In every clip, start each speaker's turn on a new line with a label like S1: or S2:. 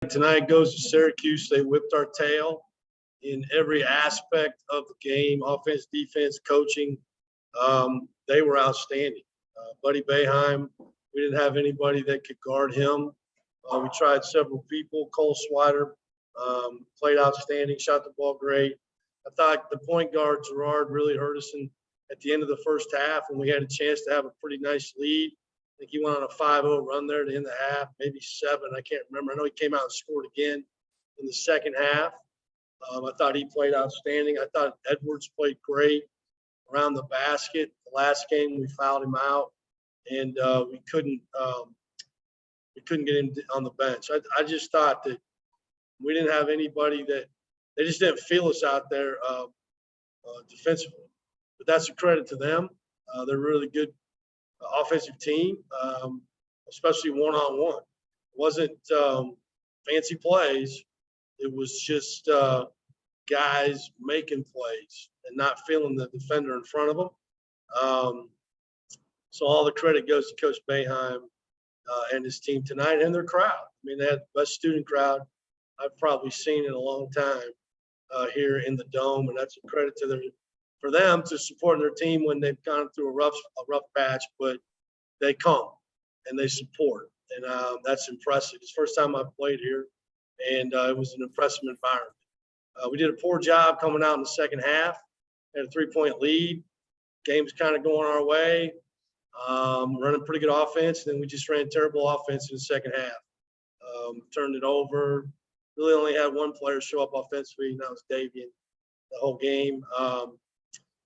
S1: Tonight goes to Syracuse. They whipped our tail in every aspect of the game, offense, defense, coaching. They were outstanding. Buddy Boeheim, we didn't have anybody that could guard him. We tried several people. Cole Swider played outstanding, shot the ball great. I thought the point guard, Gerard, really hurt us at the end of the first half when we had a chance to have a pretty nice lead. I think he went on a 5-0 run there to end the half, maybe 7. I can't remember. I know he came out and scored again in the second half. I thought he played outstanding. I thought Edwards played great around the basket. The last game we fouled him out, and we couldn't get him on the bench. I just thought that we didn't have anybody that they just didn't feel us out there defensively. But that's a credit to them. They're a really good offensive team, especially one-on-one. It wasn't fancy plays. It was just guys making plays and not feeling the defender in front of them. So all the credit goes to Coach Boeheim and his team tonight and their crowd. I mean, they had the best student crowd I've probably seen in a long time here in the Dome, and that's a credit to for them to support their team when they've gone through a rough patch, but they come and they support, and that's impressive. It's the first time I've played here, and it was an impressive environment. We did a poor job coming out in the second half. Had a 3-point lead. Game's kind of going our way. Running pretty good offense, and then we just ran terrible offense in the second half. Turned it over. Really only had one player show up offensively, and that was Davian the whole game.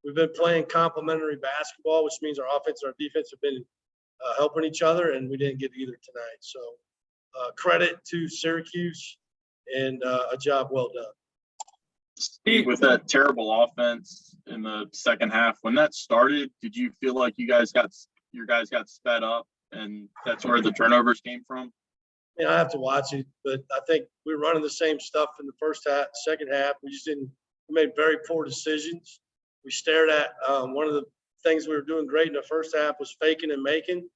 S1: We've been playing complementary basketball, which means our offense and our defense have been helping each other, and we didn't get either tonight. So credit to Syracuse and a job well done.
S2: Steve, with that terrible offense in the second half, when that started, did you feel like your guys got sped up, and that's where the turnovers came from?
S1: Yeah, I have to watch it, but I think we were running the same stuff in the first half, second half. We just didn't. We made very poor decisions. We stared at one of the things we were doing great in the first half was faking and making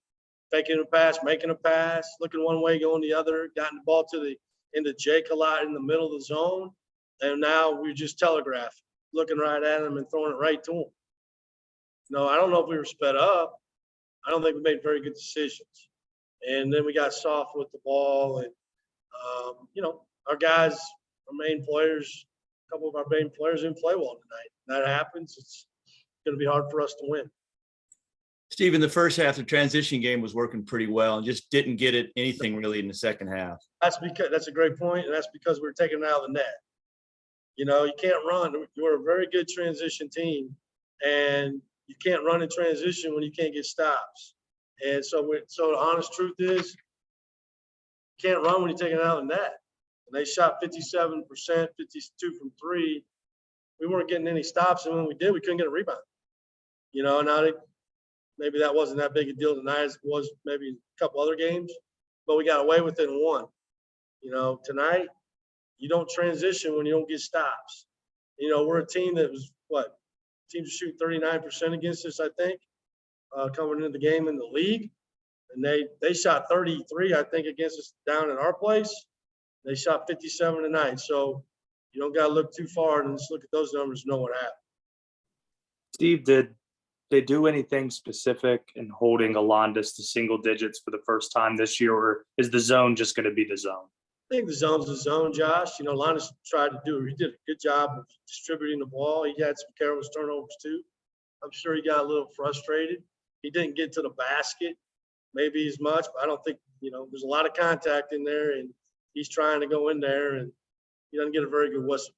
S1: a pass, making a pass, looking one way, going the other, gotten the ball into Jake a lot in the middle of the zone. And now we just telegraph, looking right at him and throwing it right to him. No, I don't know if we were sped up. I don't think we made very good decisions. And then we got soft with the ball. And, our guys, our main players, a couple of our main players didn't play well tonight. That happens. It's going to be hard for us to win.
S3: Steve, in the first half, the transition game was working pretty well and just didn't get it anything really in the second half.
S1: That's a great point, and that's because we were taking it out of the net. You can't run. We're a very good transition team, and you can't run in transition when you can't get stops. And so the honest truth is, you can't run when you're taking it out of the net. And they shot 57%, 52 from 3. We weren't getting any stops, and when we did, we couldn't get a rebound. Now maybe that wasn't that big a deal tonight as it was maybe a couple other games, but we got away with it in one. Tonight, you don't transition when you don't get stops. We're a team that was teams shoot 39% against us, I think, coming into the game in the league. And they shot 33, I think, against us down in our place. They shot 57 tonight. So you don't got to look too far and just look at those numbers and know what happened.
S4: Steve, did they do anything specific in holding Alondas to single digits for the first time this year, or is the zone just going to be the zone?
S1: I think the zone's the zone, Josh. Alondas tried to do it. He did a good job of distributing the ball. He had some careless turnovers too. I'm sure he got a little frustrated. He didn't get to the basket maybe as much, but I don't think, there's a lot of contact in there, and he's trying to go in there, and he doesn't get a very good whistle,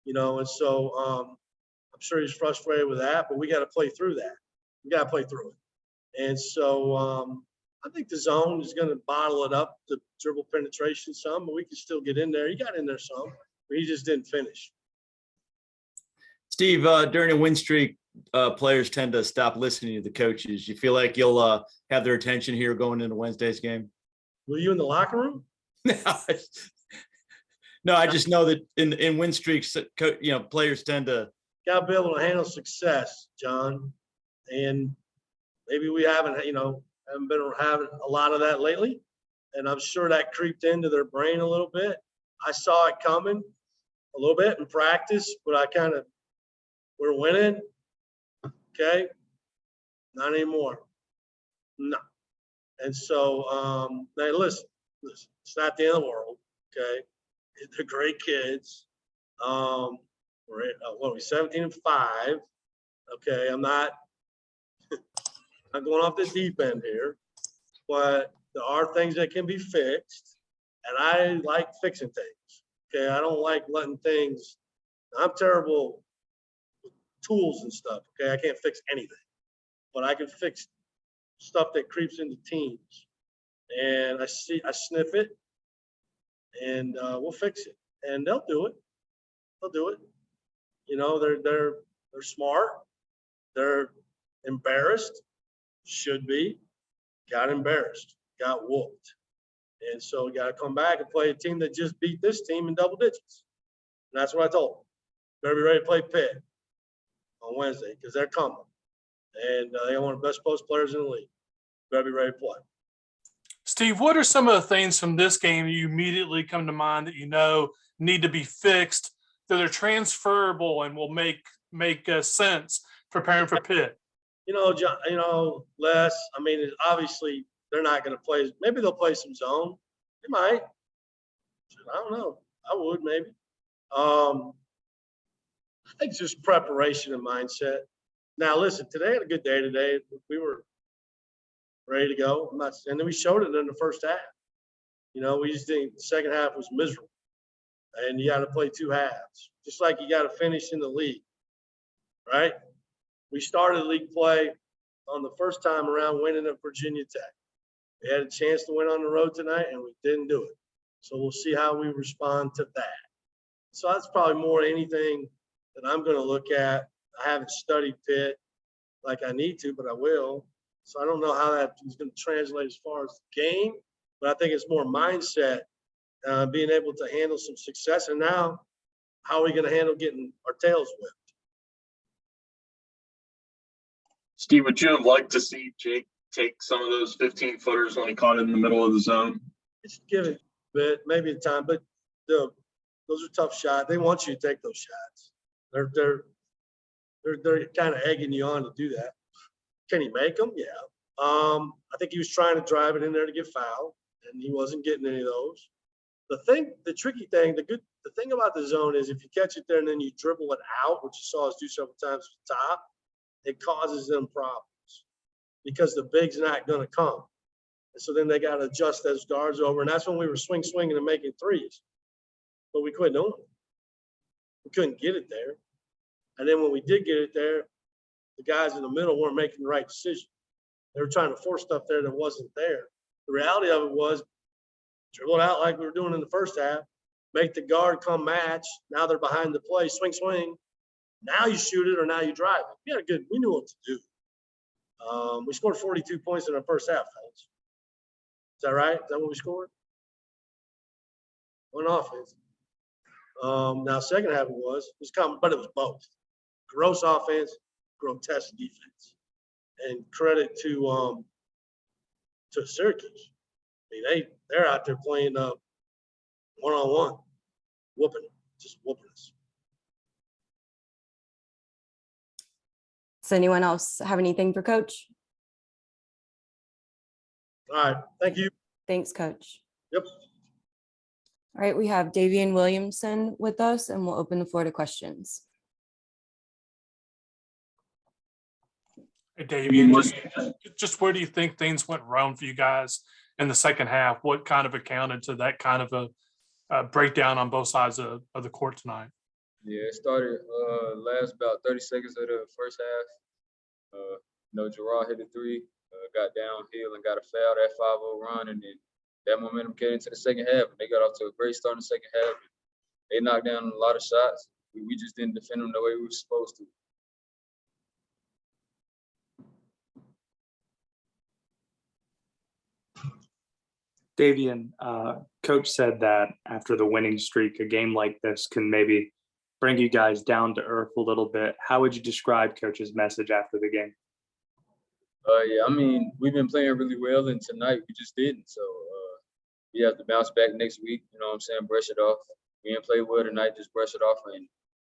S1: and so I'm sure he's frustrated with that, but we got to play through that. We got to play through it. And so I think the zone is going to bottle it up to dribble penetration some, but we can still get in there. He got in there some, but he just didn't finish.
S3: Steve, during a win streak, players tend to stop listening to the coaches. You feel like you'll have their attention here going into Wednesday's game?
S1: Were you in the locker room?
S3: No, I just know that in win streaks, players tend to.
S1: Got to be able to handle success, John. And maybe we haven't been having a lot of that lately. and I'm sure that creeped into their brain a little bit. I saw it coming a little bit in practice, but we're winning. Okay. Not anymore. No. And so, now listen, it's not the end of the world. Okay. They're great kids. We're at, what are we, 17-5. Okay. I'm not going off the deep end here, but there are things that can be fixed, and I like fixing things. Okay. I don't like letting things, I'm terrible with tools and stuff. Okay. I can't fix anything, but I can fix stuff that creeps into teams. And I sniff it, and we'll fix it. And they'll do it. They'll do it. You know, they're smart. They're embarrassed. Should be. Got embarrassed. Got whooped. And so we got to come back and play a team that just beat this team in double digits. And that's what I told them. Better be ready to play Pitt on Wednesday because they're coming. And they are one of the best post players in the league. Better be ready to play.
S5: Steve, what are some of the things from this game you immediately come to mind that you know need to be fixed, that are transferable and will make sense preparing for Pitt?
S1: You know, John, you know, Les, I mean, obviously they're not going to play. Maybe they'll play some zone. They might. I don't know. I would maybe. I think it's just preparation and mindset. Now, listen, today had a good day today. We were ready to go. And then we showed it in the first half. You know, we just think the second half was miserable. And you got to play two halves, just like you got to finish in the league, right? We started league play on the first time around winning at Virginia Tech. We had a chance to win on the road tonight, and we didn't do it. So we'll see how we respond to that. So that's probably more anything that I'm going to look at. I haven't studied Pitt like I need to, but I will. So I don't know how that is going to translate as far as the game, but I think it's more mindset, being able to handle some success. And now, how are we going to handle getting our tails whipped?
S2: Steve, would you have liked to see Jake take some of those 15-footers when he caught it in the middle of the zone?
S1: Just give it a bit, maybe a time, but those are tough shots. They want you to take those shots. They're kind of egging you on to do that. Can he make them? Yeah. I think he was trying to drive it in there to get fouled, and he wasn't getting any of those. The tricky thing, the thing about the zone is if you catch it there and then you dribble it out, which you saw us do several times at the top, it causes them problems because the big's not going to come. And so then they got to adjust those guards over, and that's when we were swinging and making threes. But we couldn't do it. We couldn't get it there. And then when we did get it there, the guys in the middle weren't making the right decision. They were trying to force stuff there that wasn't there. The reality of it was dribble it out like we were doing in the first half, make the guard come match. Now they're behind the play, swing. Now you shoot it or now you drive it. We knew what to do. We scored 42 points in our first half, fellas. Is that right? Is that what we scored? On offense. Now second half but it was both. Gross offense, grotesque defense. And credit to Syracuse. I mean, they're out there playing one-on-one, whooping us.
S6: Does anyone else have anything for Coach?
S1: All right, thank you.
S6: Thanks, Coach.
S1: Yep.
S6: All right, we have Davian Williamson with us, and we'll open the floor to questions.
S5: Hey, Davian, just where do you think things went wrong for you guys in the second half? What kind of accounted to that kind of a breakdown on both sides of the court tonight?
S7: Yeah, it started last about 30 seconds of the first half. Gerard hit a three, got downhill and got a foul, that 5-0 run, and then that momentum carried into the second half. And they got off to a great start in the second half. They knocked down a lot of shots. We just didn't defend them the way we were supposed to.
S4: Davian, Coach said that after the winning streak, a game like this can maybe bring you guys down to earth a little bit. How would you describe Coach's message after the game?
S7: Yeah, I mean, we've been playing really well, and tonight we just didn't. So we have to bounce back next week. You know what I'm saying? Brush it off. We didn't play well tonight. Just brush it off and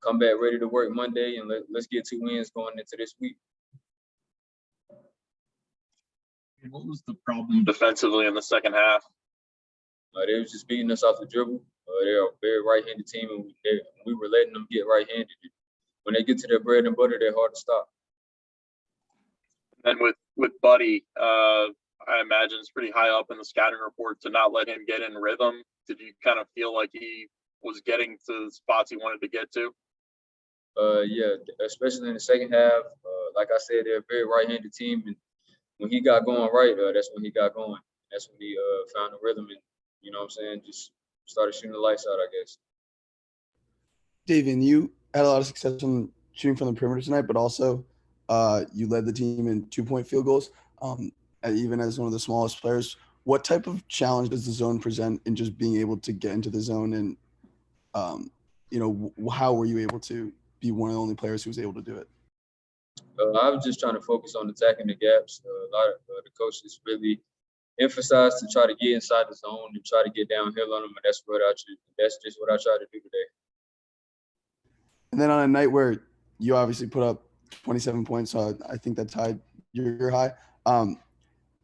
S7: come back ready to work Monday. And let's get 2 wins going into this week.
S2: What was the problem defensively in the second half?
S7: They was just beating us off the dribble. They're a very right-handed team, and we were letting them get right-handed. When they get to their bread and butter, they're hard to stop.
S2: And with Buddy, I imagine it's pretty high up in the scouting report to not let him get in rhythm. Did you kind of feel like he was getting to the spots he wanted to get to?
S7: Yeah, especially in the second half. Like I said, they're a very right-handed team, and when he got going right, that's when he got going. That's when he found the rhythm, and you know what I'm saying, just started shooting the lights out, I guess.
S8: Davian, you had a lot of success from shooting from the perimeter tonight, but also you led the team in 2-point field goals, even as one of the smallest players. What type of challenge does the zone present in just being able to get into the zone? And, how were you able to be one of the only players who was able to do it?
S7: I was just trying to focus on attacking the gaps. A lot of the coaches really emphasized to try to get inside the zone and try to get downhill on them, and that's just what I tried to do today.
S8: And then on a night where you obviously put up 27 points, so I think that tied your high.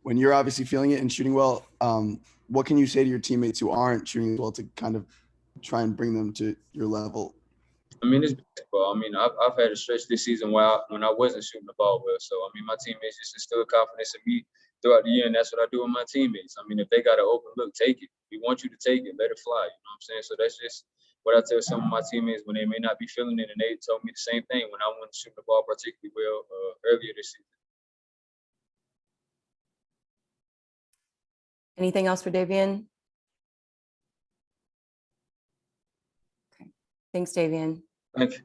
S8: When you're obviously feeling it and shooting well, what can you say to your teammates who aren't shooting as well to kind of try and bring them to your level?
S7: I mean, it's basketball. I mean, I've had a stretch this season when I wasn't shooting the ball well. So, I mean, my teammates just instilled confidence in me throughout the year, and that's what I do with my teammates. I mean, if they got an open look, take it. We want you to take it. Let it fly. You know what I'm saying? So that's just what I tell some of my teammates when they may not be feeling it, and they told me the same thing when I wasn't shooting the ball particularly well earlier this season.
S6: Anything else for Davian? Okay. Thanks, Davian.
S7: Thank you.